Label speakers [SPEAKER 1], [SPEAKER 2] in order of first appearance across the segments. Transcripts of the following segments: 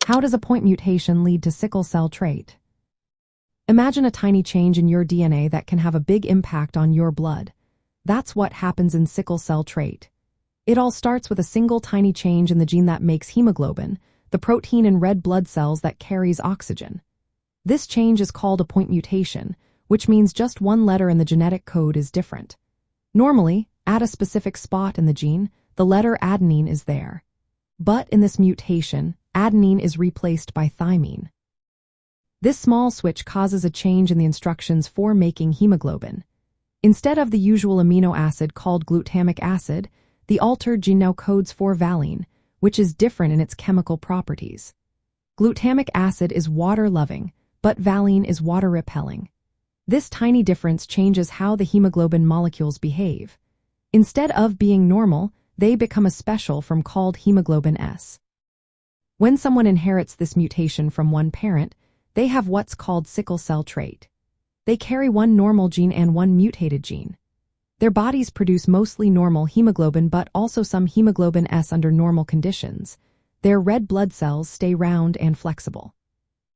[SPEAKER 1] How does a point mutation lead to sickle cell trait? Imagine a tiny change in your DNA that can have a big impact on your blood. That's what happens in sickle cell trait. It all starts with a single tiny change in the gene that makes hemoglobin, the protein in red blood cells that carries oxygen. This change is called a point mutation, which means just one letter in the genetic code is different. Normally, at a specific spot in the gene, the letter adenine is there. But in this mutation, adenine is replaced by thymine. This small switch causes a change in the instructions for making hemoglobin. Instead of the usual amino acid called glutamic acid, the altered gene now codes for valine, which is different in its chemical properties. Glutamic acid is water-loving, but valine is water-repelling. This tiny difference changes how the hemoglobin molecules behave. Instead of being normal, they become a special form called hemoglobin S. When someone inherits this mutation from one parent, they have what's called sickle cell trait. They carry one normal gene and one mutated gene. Their bodies produce mostly normal hemoglobin but also some hemoglobin S under normal conditions. Their red blood cells stay round and flexible.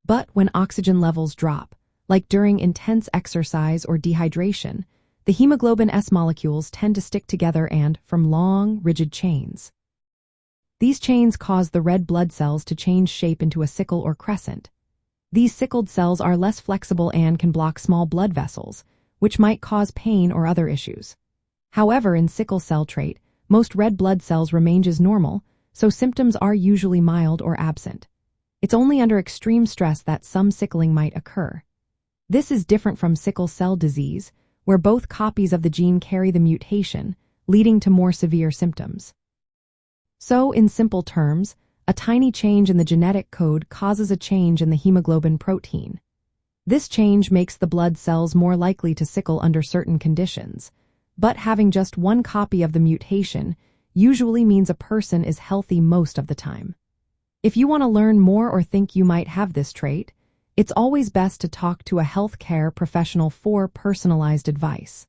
[SPEAKER 1] But when oxygen levels drop, like during intense exercise or dehydration, the hemoglobin S molecules tend to stick together and form long, rigid chains. These chains cause the red blood cells to change shape into a sickle or crescent. These sickled cells are less flexible and can block small blood vessels, which might cause pain or other issues. However, in sickle cell trait, most red blood cells remain as normal, so symptoms are usually mild or absent. It's only under extreme stress that some sickling might occur. This is different from sickle cell disease, where both copies of the gene carry the mutation, leading to more severe symptoms. So, in simple terms, a tiny change in the genetic code causes a change in the hemoglobin protein. This change makes the blood cells more likely to sickle under certain conditions, but having just one copy of the mutation usually means a person is healthy most of the time. If you want to learn more or think you might have this trait, it's always best to talk to a healthcare professional for personalized advice.